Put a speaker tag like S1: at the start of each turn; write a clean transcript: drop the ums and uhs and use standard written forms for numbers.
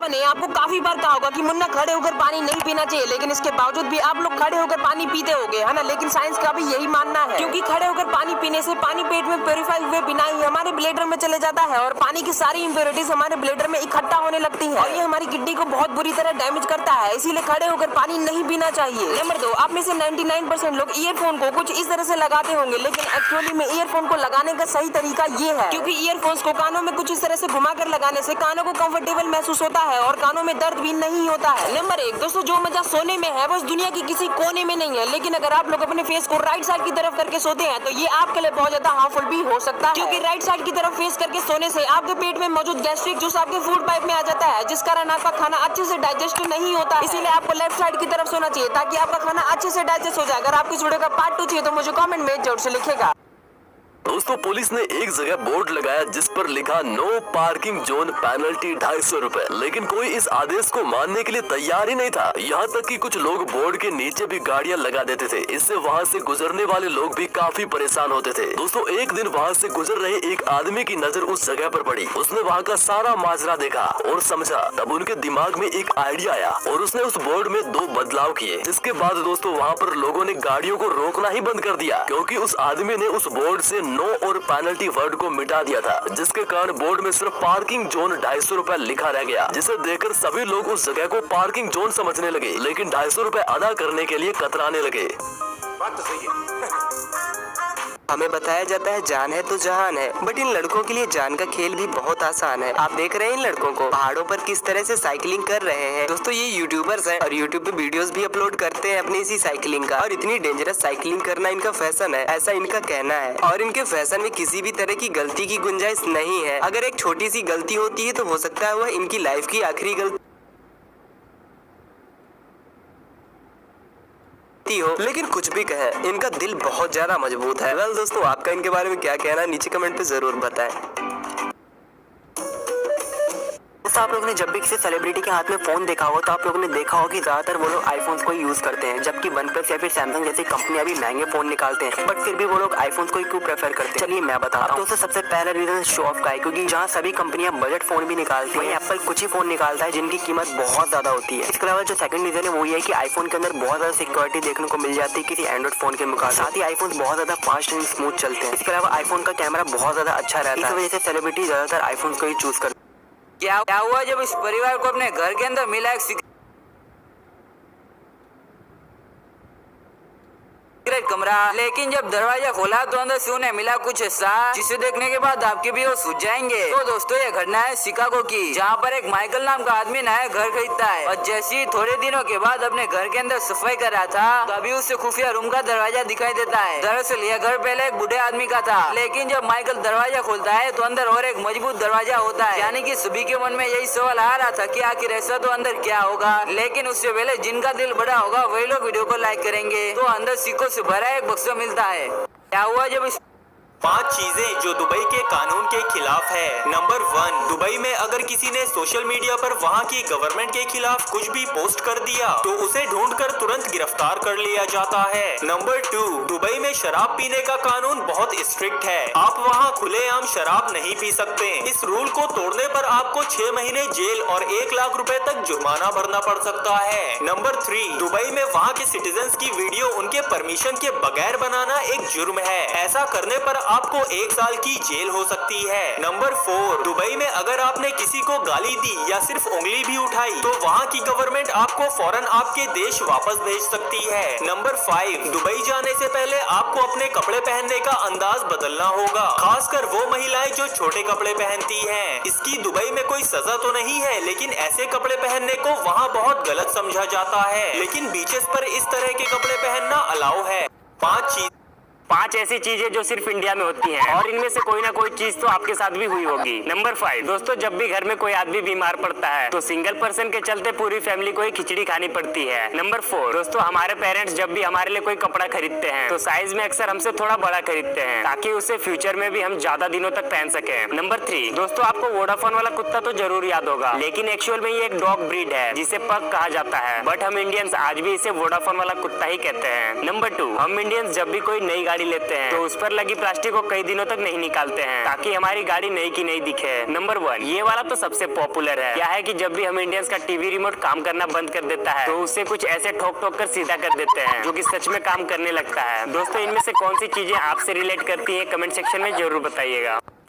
S1: मैंने आपको काफी बार कहा होगा कि मुन्ना खड़े होकर पानी नहीं पीना चाहिए, लेकिन इसके बावजूद भी आप लोग खड़े होकर पानी पीते होगे, है ना। लेकिन साइंस का भी यही मानना है, क्योंकि खड़े होकर पानी पीने से पानी पेट में प्योरीफाई हुए बिना ही हमारे ब्लैडर में चले जाता है और पानी की सारी इंप्योरिटीज हमारे ब्लैडर में इकट्ठा होने लगती है और ये हमारी किडनी को बहुत बुरी तरह डैमेज करता है। इसीलिए खड़े होकर पानी नहीं पीना चाहिए। नंबर 2, आप में से 99% लोग ईयरफोन को कुछ इस तरह से लगाते होंगे, लेकिन एक्चुअली में ईयरफोन को लगाने का सही तरीका ये है, क्योंकि ईयरफोन्स को कानों में कुछ इस तरह से घुमाकर लगाने से कानों को कंफर्टेबल महसूस होता है और कानों में दर्द भी नहीं होता है। नंबर 1, दोस्तों जो मजा सोने में है बस दुनिया की किसी कोने में नहीं है, लेकिन अगर आप लोग अपने फेस को राइट साइड की तरफ करके सोते हैं तो ये आपके लिए बहुत ज्यादा हार्मफुल भी हो सकता है, क्योंकि राइट साइड की तरफ फेस करके सोने से आपके पेट में मौजूद गैस्ट्रिक जूस आपके फूड पाइप में आ जाता है, जिस कारण आपका खाना अच्छे से डाइजेस्ट नहीं होता। इसीलिए आपको लेफ्ट साइड की तरफ सोना चाहिए ताकि आपका खाना अच्छे से डाइजेस्ट हो जाए। अगर आपको इस वीडियो का पार्ट 2 चाहिए तो मुझे कमेंट में जरूर से लिखेगा।
S2: दोस्तों पुलिस ने एक जगह बोर्ड लगाया जिस पर लिखा नो पार्किंग जोन पेनल्टी 250 रुपए, लेकिन कोई इस आदेश को मानने के लिए तैयार ही नहीं था। यहाँ तक कि कुछ लोग बोर्ड के नीचे भी गाड़ियाँ लगा देते थे। इससे वहाँ से गुजरने वाले लोग भी काफी परेशान होते थे। दोस्तों एक दिन वहाँ से गुजर रहे एक आदमी की नजर उस जगह पर पड़ी। उसने वहाँ का सारा माजरा देखा और समझा। तब उनके दिमाग में एक आइडिया आया और उसने उस बोर्ड में 2 बदलाव किए, जिसके बाद दोस्तों वहाँ पर लोगों ने गाड़ियों को रोकना ही बंद कर दिया, क्योंकि उस आदमी ने उस बोर्ड से नो और पेनल्टी वर्ड को मिटा दिया था, जिसके कारण बोर्ड में सिर्फ पार्किंग जोन 250 रुपए लिखा रह गया, जिसे देखकर सभी लोग उस जगह को पार्किंग जोन समझने लगे, लेकिन 250 रुपए अदा करने के लिए कतराने लगे।
S3: बात तो सही है। हमें बताया जाता है जान है तो जहान है, बट इन लड़कों के लिए जान का खेल भी बहुत आसान है। आप देख रहे हैं इन लड़कों को पहाड़ों पर किस तरह से साइकिलिंग कर रहे हैं। दोस्तों ये यूट्यूबर्स हैं और यूट्यूब पे वीडियोस भी अपलोड करते हैं अपनी इसी साइकिलिंग का, और इतनी डेंजरस साइकिलिंग करना इनका फैशन है, ऐसा इनका कहना है। और इनके फैशन में किसी भी तरह की गलती की गुंजाइश नहीं है। अगर एक छोटी सी गलती होती है तो हो सकता है वह इनकी लाइफ की आखिरी गलती हो, लेकिन कुछ भी कहे इनका दिल बहुत ज्यादा मजबूत है। वेल दोस्तों आपका इनके बारे में क्या कहना है नीचे कमेंट पे जरूर बताएं। आप लोगों ने जब भी किसी सेलिब्रिटी के हाथ में फोन देखा हो तो आप लोगों ने देखा हो कि ज्यादातर वो लोग आईफोन्स को यूज करते हैं, जबकि OnePlus या फिर सैमसंग जैसी कंपनियां भी महंगे फोन निकालते हैं, बट फिर भी वो लोग आईफोन्स को ही क्यों प्रेफर करते हैं। चलिए मैं बताता हूं। दोस्तों सबसे पहला रीजन शो ऑफ का है, क्योंकि जहां सभी कंपनियां बजट फोन भी निकालती है, एप्पल कुछ ही फोन निकालता है जिनकी कीमत बहुत ज्यादा होती है। इसके अलावा जो सेकंड रीजन है वो ये है कि आईफोन के अंदर बहुत ज्यादा सिक्योरिटी देखने को मिल जाती है किसी एंड्रॉइड फोन के मुकाबले। साथ ही आईफोन बहुत ज्यादा फास्ट एंड स्मूथ चलते हैं। इसके अलावा आईफोन का कैमरा बहुत ज्यादा अच्छा रहता है, इस वजह से सेलिब्रिटी ज्यादातर आईफोन को ही चूज करते हैं।
S4: क्या हुआ जब इस परिवार को अपने घर के अंदर मिला एक कमरा, लेकिन जब दरवाजा खोला तो अंदर से उन्हें मिला कुछ ऐसा जिसे देखने के बाद आपके भी होश उड़ जाएंगे। तो दोस्तों ये घटना है शिकागो की, जहाँ पर एक माइकल नाम का आदमी नया घर खरीदता है और जैसे ही थोड़े दिनों के बाद अपने घर के अंदर सफाई कर रहा था तो अभी उसे खुफिया रूम का दरवाजा दिखाई देता है। दरअसल यह घर पहले एक बूढ़े आदमी का था, लेकिन जब माइकल दरवाजा खोलता है तो अंदर और एक मजबूत दरवाजा होता है। यानी कि सभी के मन में यही सवाल आ रहा था कि आखिर ऐसा तो अंदर क्या होगा, लेकिन उससे पहले जिनका दिल बड़ा होगा वही लोग वीडियो को लाइक करेंगे। तो अंदर सिक्कों से भरा एक बक्सा मिलता है। क्या हुआ जब इस
S5: 5 चीजें जो दुबई के कानून के खिलाफ है। नंबर 1, दुबई में अगर किसी ने सोशल मीडिया पर वहां की गवर्नमेंट के खिलाफ कुछ भी पोस्ट कर दिया तो उसे ढूंढकर तुरंत गिरफ्तार कर लिया जाता है। नंबर 2, दुबई में शराब पीने का कानून बहुत स्ट्रिक्ट है। आप वहां खुलेआम शराब नहीं पी सकते। इस रूल को तोड़ने पर आपको 6 महीने जेल और 1 लाख रुपए तक जुर्माना भरना पड़ सकता है। नंबर 3, दुबई में वहां के सिटीजन्स की वीडियो उनके परमिशन के बगैर बनाना एक जुर्म है। ऐसा करने पर आपको 1 साल की जेल हो सकती है। नंबर 4, दुबई में अगर आपने किसी को गाली दी या सिर्फ उंगली भी उठाई तो वहाँ की गवर्नमेंट आपको फौरन आपके देश वापस भेज सकती है। नंबर 5, दुबई जाने से पहले आपको अपने कपड़े पहनने का अंदाज बदलना होगा, खासकर वो महिलाएं जो छोटे कपड़े पहनती हैं। इसकी दुबई में कोई सजा तो नहीं है, लेकिन ऐसे कपड़े पहनने को वहाँ बहुत गलत समझा जाता है। लेकिन बीचेस पर इस तरह के कपड़े पहनना अलाउ है। 5
S3: ऐसी चीजें जो सिर्फ इंडिया में होती हैं और इनमें से कोई ना कोई चीज तो आपके साथ भी हुई होगी। नंबर 5, दोस्तों जब भी घर में कोई आदमी बीमार पड़ता है तो सिंगल पर्सन के चलते पूरी फैमिली को ही खिचड़ी खानी पड़ती है। नंबर 4, दोस्तों हमारे पेरेंट्स जब भी हमारे लिए कोई कपड़ा खरीदते हैं तो साइज में अक्सर हमसे थोड़ा बड़ा खरीदते हैं ताकि उसे फ्यूचर में भी हम ज्यादा दिनों तक पहन सके। नंबर 3, दोस्तों आपको वोडाफोन वाला कुत्ता तो जरूर याद होगा, लेकिन एक्चुअल में ये एक डॉग ब्रीड है जिसे पग कहा जाता है, बट हम इंडियंस आज भी इसे वोडाफोन वाला कुत्ता ही कहते हैं। नंबर 2, हम इंडियंस जब भी कोई नई गाड़ी
S6: गाड़ी लेते हैं तो उस पर लगी प्लास्टिक को कई दिनों तक नहीं निकालते हैं ताकि हमारी गाड़ी नई की नई दिखे। नंबर 1, ये वाला तो सबसे पॉपुलर है। क्या है कि जब भी हम इंडियंस का टीवी रिमोट काम करना बंद कर देता है तो उसे कुछ ऐसे ठोक ठोक कर सीधा कर देते हैं जो कि सच में काम करने लगता है। दोस्तों, इनमें से कौन सी चीजें आपसे रिलेट करती है कमेंट सेक्शन में जरूर बताइएगा।